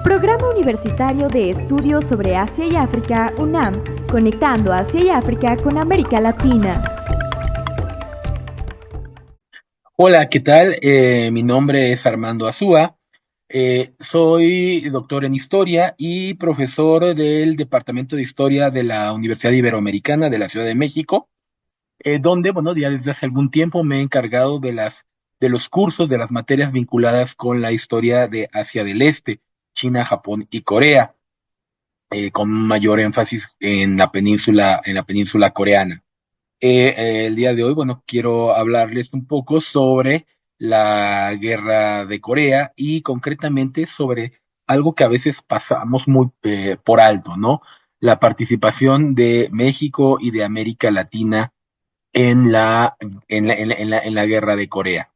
Programa Universitario de Estudios sobre Asia y África, UNAM, conectando Asia y África con América Latina. Hola, ¿qué tal? Mi nombre es Armando Azúa. Soy doctor en historia y profesor del Departamento de Historia de la Universidad Iberoamericana de la Ciudad de México, donde, bueno, ya desde hace algún tiempo me he encargado de los cursos, de las materias vinculadas con la historia de Asia del Este, China, Japón y Corea, con un mayor énfasis en la península coreana. El día de hoy, bueno, quiero hablarles un poco sobre la guerra de Corea y concretamente sobre algo que a veces pasamos muy por alto, ¿no? La participación de México y de América Latina en la guerra de Corea.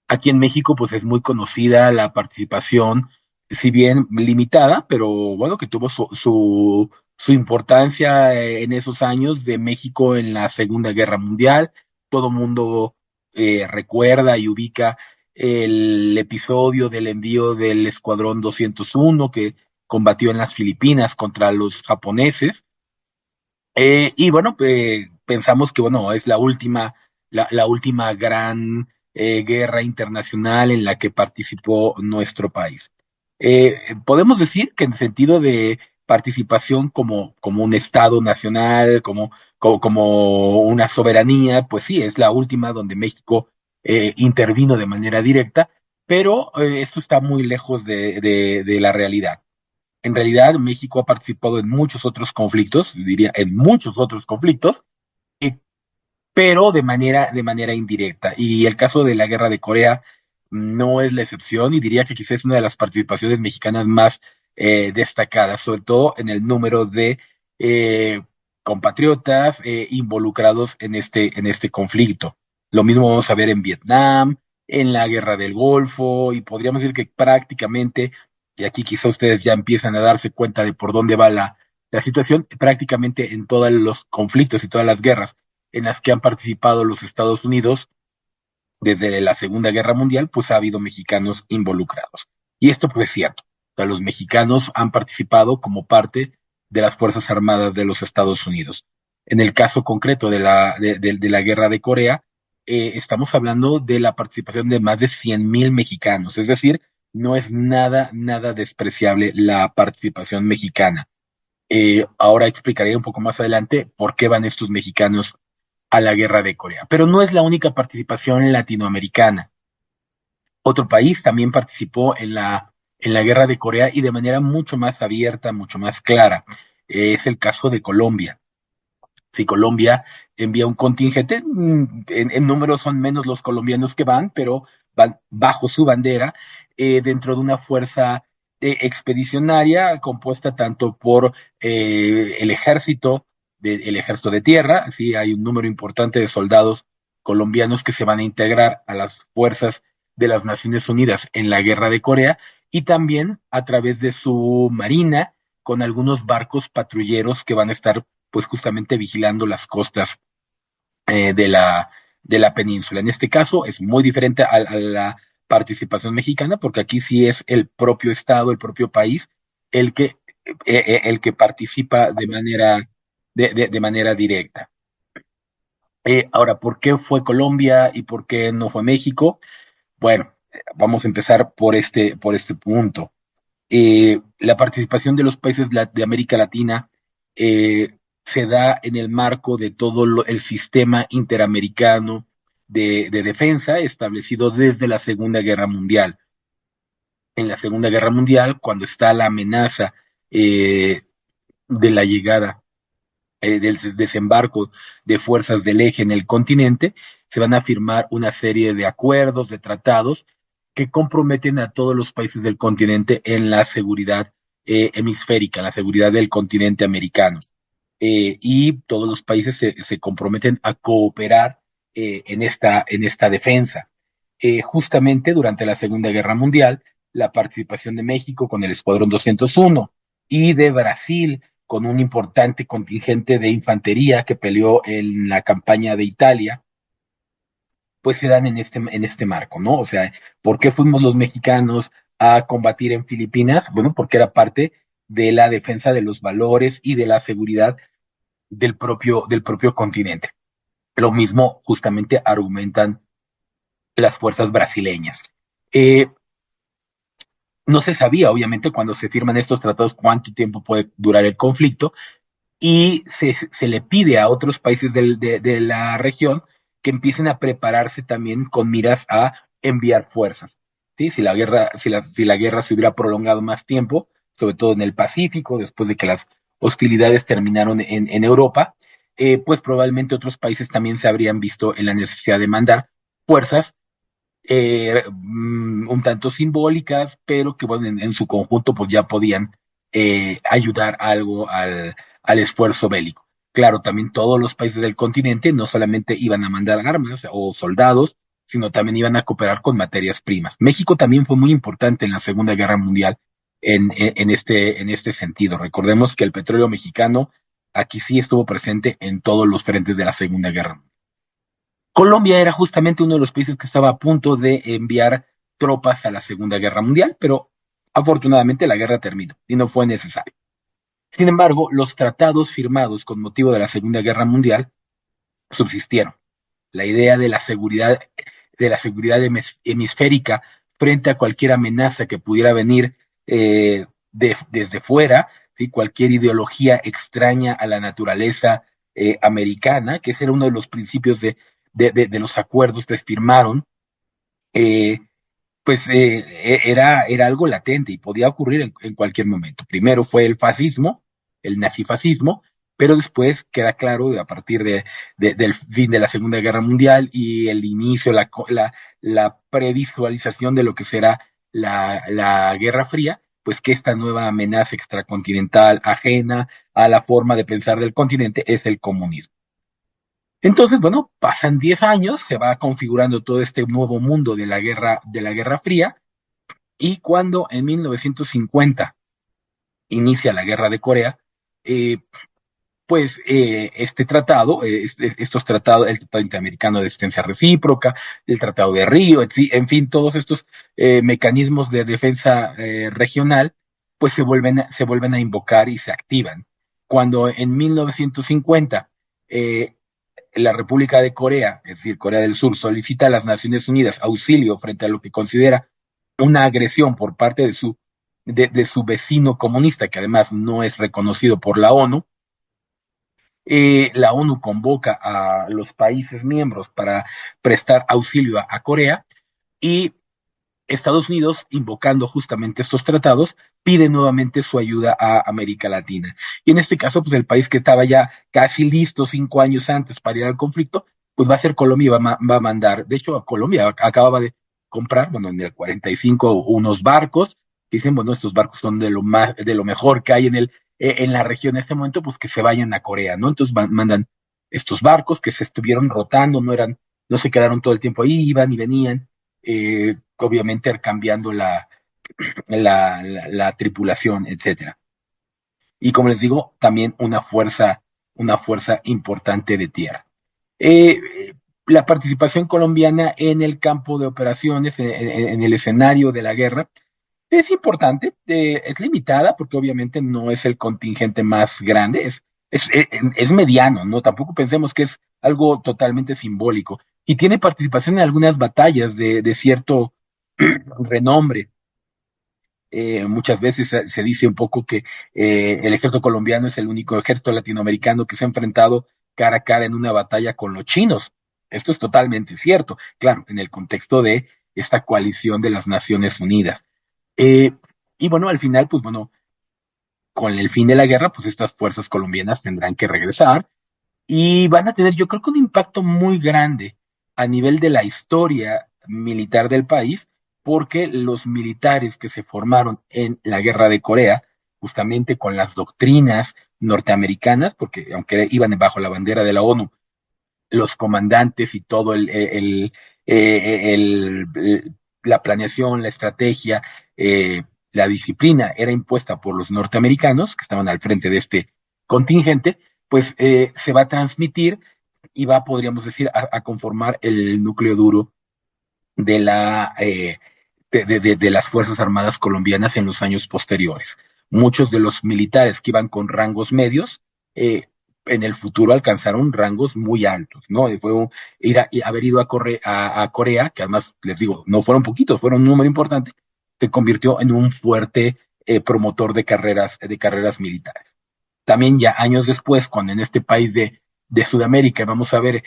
Aquí en México, pues es muy conocida la participación, si bien limitada, pero bueno, que tuvo su importancia en esos años de México en la Segunda Guerra Mundial. Todo mundo recuerda y ubica el episodio del envío del Escuadrón 201 que combatió en las Filipinas contra los japoneses. Y bueno, pensamos que bueno, es la última gran guerra internacional en la que participó nuestro país. Podemos decir que en el sentido de participación como un Estado nacional, como una soberanía, pues sí, es la última donde México intervino de manera directa, pero esto está muy lejos de la realidad. En realidad, México ha participado en muchos otros conflictos, diría en muchos otros conflictos, eh, pero de manera indirecta. Y el caso de la guerra de Corea no es la excepción y diría que quizás es una de las participaciones mexicanas más destacadas, sobre todo en el número de eh, compatriotas involucrados en este conflicto. Lo mismo vamos a ver en Vietnam, en la guerra del Golfo, y podríamos decir que prácticamente, y aquí quizá ustedes ya empiezan a darse cuenta de por dónde va la situación, prácticamente en todos los conflictos y todas las guerras en las que han participado los Estados Unidos desde la Segunda Guerra Mundial, pues ha habido mexicanos involucrados. Y esto pues es cierto. O sea, los mexicanos han participado como parte de las Fuerzas Armadas de los Estados Unidos. En el caso concreto de la Guerra de Corea, estamos hablando de la participación de más de 100,000 mexicanos. Es decir, no es nada despreciable la participación mexicana. Ahora explicaré un poco más adelante por qué van estos mexicanos a la guerra de Corea. Pero no es la única participación latinoamericana. Otro país también participó en la guerra de Corea y de manera mucho más abierta, mucho más clara. Es el caso de Colombia. Si Colombia envía un contingente, en números son menos los colombianos que van, pero van bajo su bandera, dentro de una fuerza expedicionaria compuesta tanto por el ejército de tierra, así hay un número importante de soldados colombianos que se van a integrar a las fuerzas de las Naciones Unidas en la guerra de Corea, y también a través de su marina, con algunos barcos patrulleros que van a estar pues justamente vigilando las costas eh, de la, de la península. En este caso es muy diferente a la participación mexicana porque aquí sí es el propio Estado, el propio país, el que, el que participa de manera directa. Ahora, ¿por qué fue Colombia y por qué no fue México? Bueno, vamos a empezar por este punto. La participación de los países de América Latina se da en el marco de todo el sistema interamericano de defensa establecido desde la Segunda Guerra Mundial. En la Segunda Guerra Mundial, cuando está la amenaza de la llegada del desembarco de fuerzas del eje en el continente, se van a firmar una serie de acuerdos, de tratados que comprometen a todos los países del continente en la seguridad hemisférica, la seguridad del continente americano. Y todos los países se comprometen a cooperar en esta defensa. Justamente durante la Segunda Guerra Mundial, la participación de México con el Escuadrón 201 y de Brasil con un importante contingente de infantería que peleó en la campaña de Italia, pues se dan en este marco, ¿no? O sea, ¿por qué fuimos los mexicanos a combatir en Filipinas, bueno, porque era parte de la defensa de los valores y de la seguridad del propio continente. Lo mismo justamente argumentan las fuerzas brasileñas. Eh, no se sabía, obviamente, cuando se firman estos tratados cuánto tiempo puede durar el conflicto, y se le pide a otros países de la región que empiecen a prepararse también con miras a enviar fuerzas. ¿Sí? Si la guerra se hubiera prolongado más tiempo, sobre todo en el Pacífico, después de que las hostilidades terminaron en Europa, pues probablemente otros países también se habrían visto en la necesidad de mandar fuerzas un tanto simbólicas, pero que bueno, en su conjunto pues ya podían ayudar algo al esfuerzo bélico. Claro, también todos los países del continente no solamente iban a mandar armas o soldados, sino también iban a cooperar con materias primas. México también fue muy importante en la Segunda Guerra Mundial en este sentido. Recordemos que el petróleo mexicano aquí sí estuvo presente en todos los frentes de la Segunda Guerra Mundial. Colombia era justamente uno de los países que estaba a punto de enviar tropas a la Segunda Guerra Mundial, pero afortunadamente la guerra terminó y no fue necesario. Sin embargo, los tratados firmados con motivo de la Segunda Guerra Mundial subsistieron. La idea de la seguridad hemisférica frente a cualquier amenaza que pudiera venir desde fuera, ¿sí? Cualquier ideología extraña a la naturaleza americana, que ese era uno de los principios de los acuerdos que firmaron, eh, pues era algo latente y podía ocurrir en cualquier momento. Primero fue el fascismo, el nazifascismo, pero después queda claro, a partir del fin de la Segunda Guerra Mundial y el inicio, la previsualización de lo que será la Guerra Fría, pues que esta nueva amenaza extracontinental ajena a la forma de pensar del continente es el comunismo. Entonces, bueno, pasan 10 años, se va configurando todo este nuevo mundo de la Guerra Fría, y cuando en 1950 inicia la Guerra de Corea, eh, pues este tratado, estos tratados, el Tratado Interamericano de Asistencia Recíproca, el Tratado de Río, en fin, todos estos mecanismos de defensa regional, pues se vuelven a invocar y se activan. Cuando en 1950 eh, la República de Corea, es decir, Corea del Sur, solicita a las Naciones Unidas auxilio frente a lo que considera una agresión por parte de su vecino comunista, que además no es reconocido por la ONU convoca a los países miembros para prestar auxilio a Corea, y Estados Unidos, invocando justamente estos tratados, pide nuevamente su ayuda a América Latina. Y en este caso, pues el país que estaba ya casi listo 5 años antes para ir al conflicto, pues va a ser Colombia y va a mandar. De hecho, a Colombia acababa de comprar, bueno, en el 45, unos barcos, que dicen, bueno, estos barcos son de lo mejor que hay en la región en este momento, pues que se vayan a Corea, ¿no? Entonces mandan estos barcos que se estuvieron rotando, no se quedaron todo el tiempo ahí, iban y venían, obviamente cambiando la tripulación, etcétera. Y como les digo, también una fuerza importante de tierra. La participación colombiana en el campo de operaciones, en el escenario de la guerra, es importante, es limitada porque obviamente no es el contingente más grande, es mediano, ¿no? Tampoco pensemos que es algo totalmente simbólico. Y tiene participación en algunas batallas de cierto renombre. Muchas veces se dice un poco que el ejército colombiano es el único ejército latinoamericano que se ha enfrentado cara a cara en una batalla con los chinos. Esto es totalmente cierto, claro, en el contexto de esta coalición de las Naciones Unidas. Eh, y bueno, al final, pues bueno, con el fin de la guerra, pues estas fuerzas colombianas tendrán que regresar y van a tener, yo creo que un impacto muy grande a nivel de la historia militar del país, porque los militares que se formaron en la guerra de Corea, justamente con las doctrinas norteamericanas, porque aunque iban bajo la bandera de la ONU, los comandantes y todo la planeación, la estrategia, la disciplina era impuesta por los norteamericanos que estaban al frente de este contingente, pues se va a transmitir y podríamos decir, a conformar el núcleo duro de la de las Fuerzas Armadas colombianas en los años posteriores. Muchos de los militares que iban con rangos medios, en el futuro alcanzaron rangos muy altos, ¿no? Haber ido a Corea, que además, les digo, no fueron poquitos, fueron un número importante, se convirtió en un fuerte promotor de carreras militares. También ya años después, cuando en este país de Sudamérica vamos a ver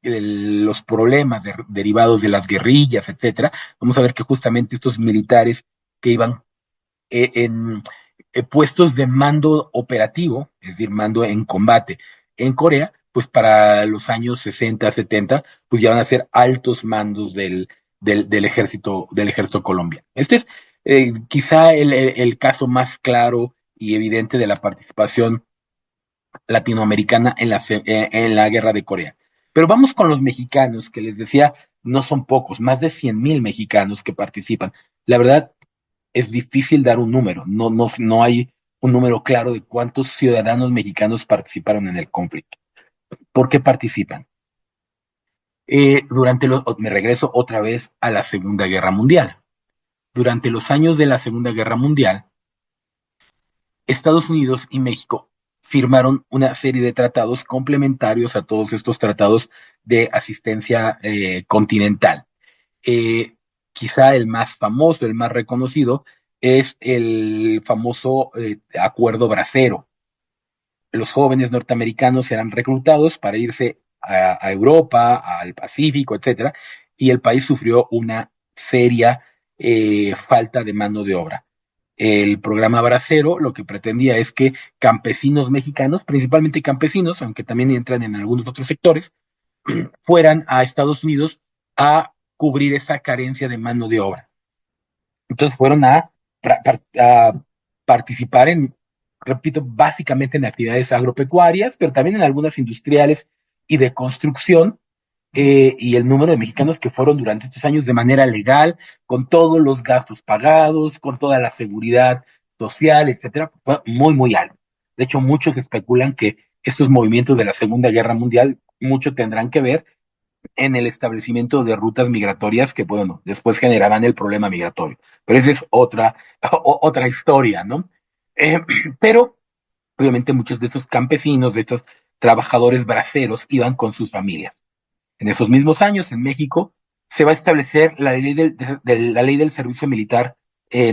los problemas derivados de las guerrillas, etcétera, vamos a ver que justamente estos militares que iban en puestos de mando operativo, es decir, mando en combate en Corea, pues para los años 60, 70, pues ya van a ser altos mandos del ejército colombiano. Este es quizá el caso más claro y evidente de la participación latinoamericana en la guerra de Corea. Pero vamos con los mexicanos, que les decía, no son pocos, más de 100,000 mexicanos que participan. La verdad, es difícil dar un número, no hay un número claro de cuántos ciudadanos mexicanos participaron en el conflicto. ¿Por qué participan? Me regreso otra vez a la Segunda Guerra Mundial. Durante los años de la Segunda Guerra Mundial, Estados Unidos y México firmaron una serie de tratados complementarios a todos estos tratados de asistencia continental. Eh, Quizá el más famoso, el más reconocido, es el famoso Acuerdo Bracero. Los jóvenes norteamericanos eran reclutados para irse a Europa, al Pacífico, etcétera, y el país sufrió una seria falta de mano de obra. El programa Bracero lo que pretendía es que campesinos mexicanos, principalmente campesinos, aunque también entran en algunos otros sectores, fueran a Estados Unidos a cubrir esa carencia de mano de obra. Entonces fueron a participar repito, básicamente en actividades agropecuarias, pero también en algunas industriales y de construcción, y el número de mexicanos que fueron durante estos años de manera legal, con todos los gastos pagados, con toda la seguridad social, etcétera, fue muy, muy alto. De hecho, muchos especulan que estos movimientos de la Segunda Guerra Mundial mucho tendrán que ver en el establecimiento de rutas migratorias que, bueno, después generarán el problema migratorio. Pero esa es otra historia, ¿no? Eh, pero, obviamente, muchos de esos campesinos, de estos trabajadores braceros, iban con sus familias. En esos mismos años, en México, se va a establecer la ley del servicio militar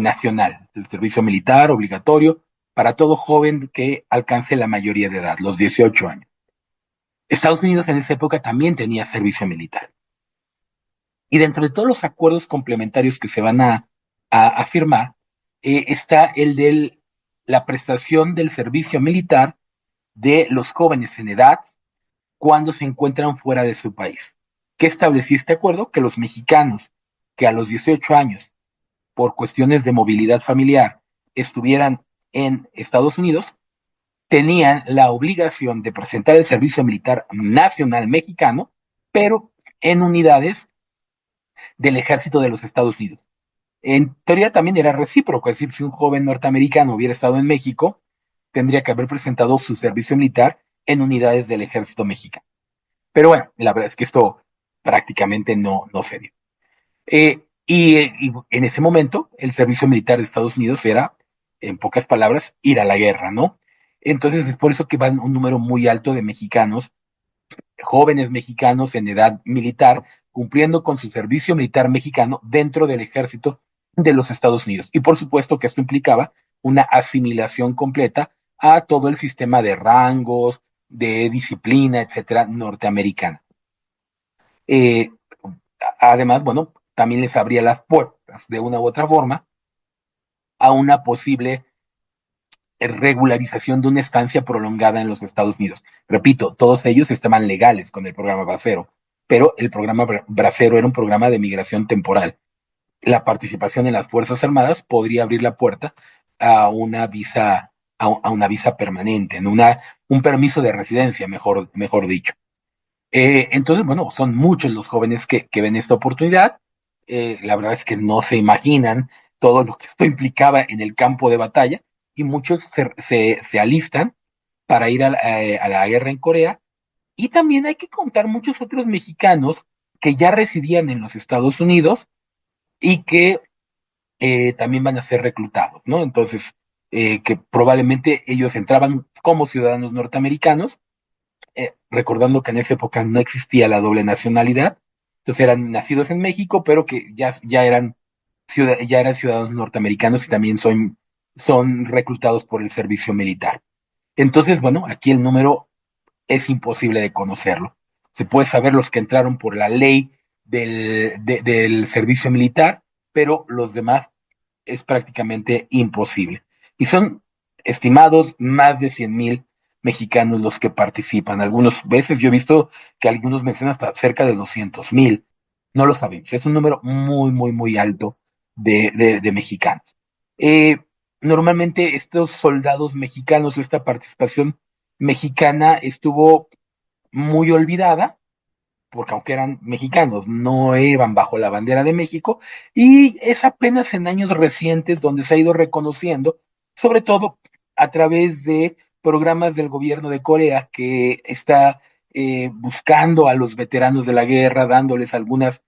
nacional, el servicio militar obligatorio para todo joven que alcance la mayoría de edad, los 18 años. Estados Unidos en esa época también tenía servicio militar. Y dentro de todos los acuerdos complementarios que se van a firmar, está el de la prestación del servicio militar de los jóvenes en edad cuando se encuentran fuera de su país. ¿Qué establecía este acuerdo? Que los mexicanos que a los 18 años, por cuestiones de movilidad familiar, estuvieran en Estados Unidos, tenían la obligación de presentar el servicio militar nacional mexicano, pero en unidades del ejército de los Estados Unidos. En teoría también era recíproco, es decir, si un joven norteamericano hubiera estado en México, tendría que haber presentado su servicio militar en unidades del ejército mexicano. Pero bueno, la verdad es que esto prácticamente no se dio. Y en ese momento, el servicio militar de Estados Unidos era, en pocas palabras, ir a la guerra, ¿no? Entonces es por eso que van un número muy alto de mexicanos, jóvenes mexicanos en edad militar, cumpliendo con su servicio militar mexicano dentro del ejército de los Estados Unidos. Y por supuesto que esto implicaba una asimilación completa a todo el sistema de rangos, de disciplina, etcétera, norteamericana. Eh, Además, bueno, también les abría las puertas de una u otra forma a una posible regularización de una estancia prolongada en los Estados Unidos. Repito, todos ellos estaban legales con el programa Bracero, pero el programa Bracero era un programa de migración temporal. La participación en las Fuerzas Armadas podría abrir la puerta a una visa, a una visa permanente, en un permiso de residencia, mejor dicho. Entonces, bueno, son muchos los jóvenes que ven esta oportunidad. La verdad es que no se imaginan todo lo que esto implicaba en el campo de batalla y muchos se alistan para ir a la guerra en Corea. Y también hay que contar muchos otros mexicanos que ya residían en los Estados Unidos y que también van a ser reclutados, ¿no? Entonces, que probablemente ellos entraban como ciudadanos norteamericanos, recordando que en esa época no existía la doble nacionalidad, entonces eran nacidos en México, pero que ya eran ciudadanos norteamericanos y también son reclutados por el servicio militar. Entonces, bueno, aquí el número es imposible de conocerlo. Se puede saber los que entraron por la ley del servicio militar, pero los demás es prácticamente imposible. Y son estimados más de 100,000 mexicanos los que participan. Algunas veces yo he visto que algunos mencionan hasta cerca de 200,000. No lo sabemos. Es un número muy, muy, muy alto de mexicanos. Eh, Normalmente estos soldados mexicanos, esta participación mexicana estuvo muy olvidada porque aunque eran mexicanos, no iban bajo la bandera de México, y es apenas en años recientes donde se ha ido reconociendo, sobre todo a través de programas del gobierno de Corea que está buscando a los veteranos de la guerra, dándoles algunas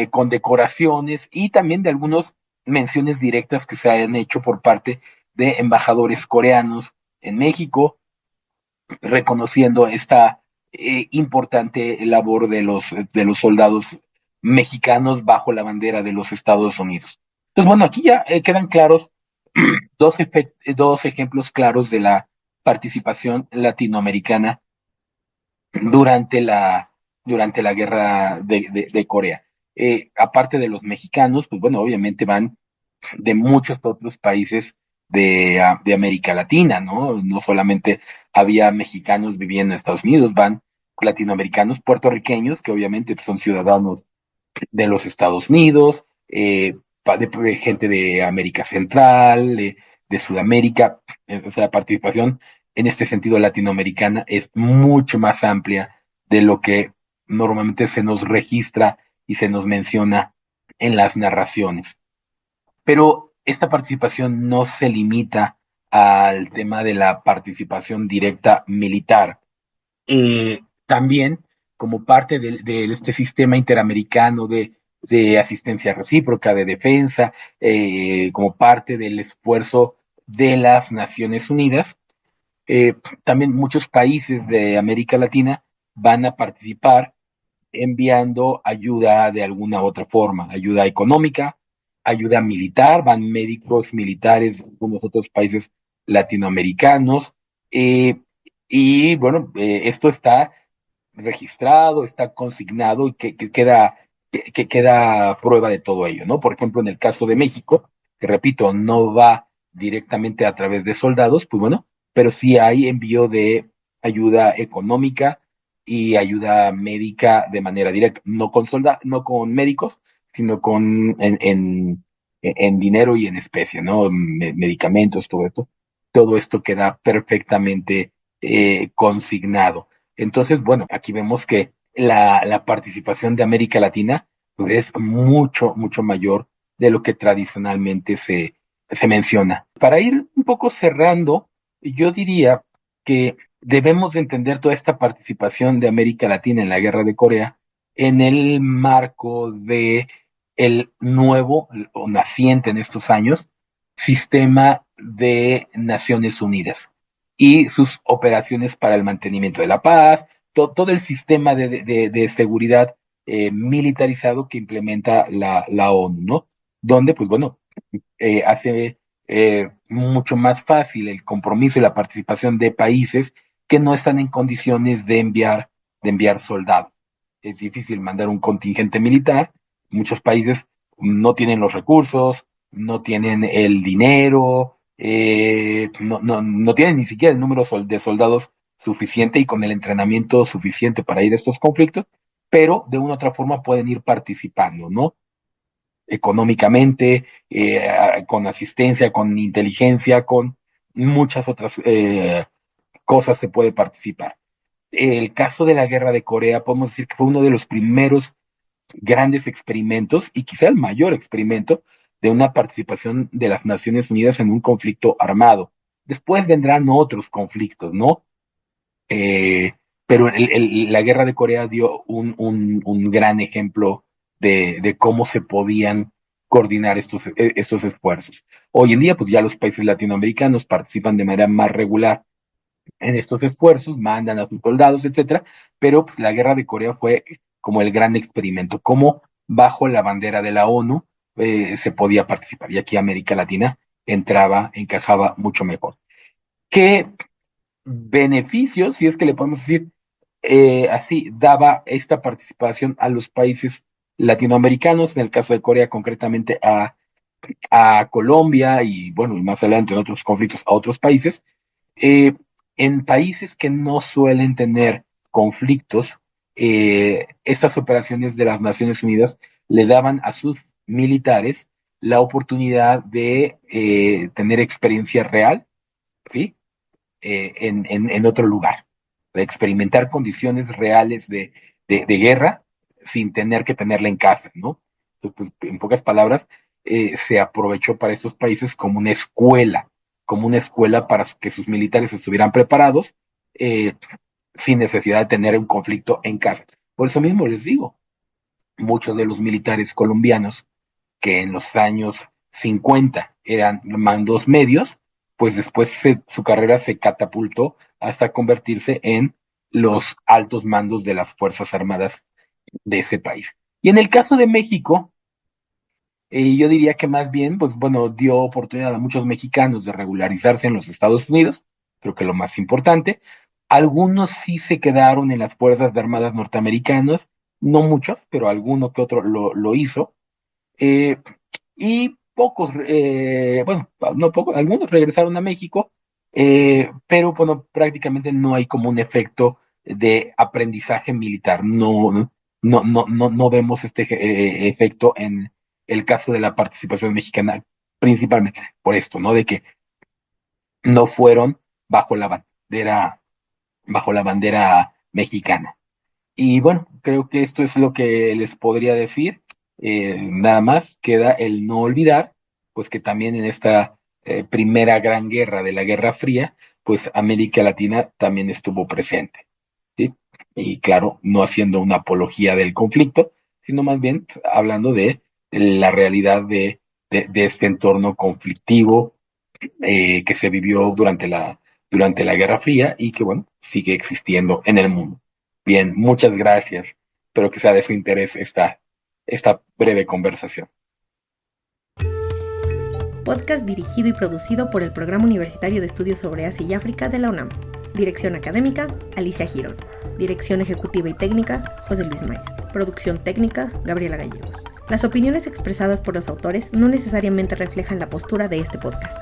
condecoraciones y también de algunas menciones directas que se han hecho por parte de embajadores coreanos en México reconociendo esta importante labor de los soldados mexicanos bajo la bandera de los Estados Unidos. Entonces, bueno, aquí ya quedan claros dos ejemplos claros de la participación latinoamericana durante durante la guerra de Corea. Aparte de los mexicanos, pues bueno, obviamente van de muchos otros países de América Latina, ¿no? No solamente había mexicanos viviendo en Estados Unidos, van latinoamericanos, puertorriqueños, que obviamente pues, son ciudadanos de los Estados Unidos, de gente de América Central, de Sudamérica. O sea, la participación en este sentido latinoamericana es mucho más amplia de lo que normalmente se nos registra y se nos menciona en las narraciones. Pero esta participación no se limita al tema de la participación directa militar. También, como parte de este sistema interamericano de asistencia recíproca, de defensa, como parte del esfuerzo de las Naciones Unidas, eh, también muchos países de América Latina van a participar enviando ayuda de alguna otra forma, ayuda económica, ayuda militar, van médicos militares de algunos otros países latinoamericanos, eh, y bueno, esto está registrado, está consignado y que queda prueba de todo ello, ¿no? Por ejemplo, en el caso de México, que repito, no va directamente a través de soldados, pues bueno, pero sí hay envío de ayuda económica y ayuda médica de manera directa, no con médicos, sino en dinero y en especie, ¿no? Medicamentos, todo esto queda perfectamente consignado. Entonces, bueno, aquí vemos que la participación de América Latina pues, es mucho, mucho mayor de lo que tradicionalmente se menciona. Para ir un poco cerrando, yo diría que debemos de entender toda esta participación de América Latina en la guerra de Corea en el marco de el nuevo o naciente en estos años sistema de Naciones Unidas y sus operaciones para el mantenimiento de la paz, todo el sistema de seguridad militarizado que implementa la ONU, ¿no? Donde, pues bueno, hace mucho más fácil el compromiso y la participación de países que no están en condiciones de enviar soldados. Es difícil mandar un contingente militar. Muchos países no tienen los recursos, no tienen el dinero, no tienen ni siquiera el número de soldados suficiente y con el entrenamiento suficiente para ir a estos conflictos, pero de una u otra forma pueden ir participando, ¿no? Económicamente, con asistencia, con inteligencia, con muchas otras cosas se puede participar. El caso de la guerra de Corea, podemos decir que fue uno de los primeros grandes experimentos y quizá el mayor experimento de una participación de las Naciones Unidas en un conflicto armado. Después vendrán otros conflictos, ¿no? Eh, pero la guerra de Corea dio un gran ejemplo de cómo se podían coordinar estos esfuerzos. Hoy en día, pues ya los países latinoamericanos participan de manera más regular en estos esfuerzos, mandan a sus soldados, etcétera, pero pues, la guerra de Corea fue como el gran experimento, cómo bajo la bandera de la ONU se podía participar. Y aquí América Latina encajaba mucho mejor. ¿Qué beneficios, si es que le podemos decir así, daba esta participación a los países latinoamericanos, en el caso de Corea concretamente a Colombia y bueno, y más adelante en otros conflictos a otros países? eh, en países que no suelen tener conflictos, estas operaciones de las Naciones Unidas le daban a sus militares la oportunidad de tener experiencia real, ¿sí? En otro lugar, de experimentar condiciones reales de guerra sin tener que tenerla en casa, ¿no? Entonces, pues, en pocas palabras, se aprovechó para estos países como una escuela para que sus militares estuvieran preparados eh, sin necesidad de tener un conflicto en casa. Por eso mismo les digo, muchos de los militares colombianos que en los años 50 eran mandos medios, pues después su carrera se catapultó hasta convertirse en los altos mandos de las Fuerzas Armadas de ese país. Y en el caso de México, yo diría que más bien, pues bueno, dio oportunidad a muchos mexicanos de regularizarse en los Estados Unidos, creo que lo más importante. Algunos sí se quedaron en las Fuerzas Armadas norteamericanas, no muchos, pero alguno que otro lo hizo. Eh, y pocos, bueno, no pocos, algunos regresaron a México, pero bueno, prácticamente no hay como un efecto de aprendizaje militar. No vemos este efecto en el caso de la participación mexicana, principalmente por esto, ¿no? De que no fueron bajo bajo la bandera mexicana. Y bueno, creo que esto es lo que les podría decir. Nada más queda el no olvidar, pues que también en esta primera gran guerra de la Guerra Fría, pues América Latina también estuvo presente, ¿sí? Y claro, no haciendo una apología del conflicto, sino más bien hablando de la realidad de este entorno conflictivo que se vivió durante la Guerra Fría y que, bueno, sigue existiendo en el mundo. Bien, muchas gracias. Espero que sea de su interés esta breve conversación. Podcast dirigido y producido por el Programa Universitario de Estudios sobre Asia y África de la UNAM. Dirección académica, Alicia Girón. Dirección ejecutiva y técnica, José Luis Maya. Producción técnica, Gabriela Gallegos. Las opiniones expresadas por los autores no necesariamente reflejan la postura de este podcast.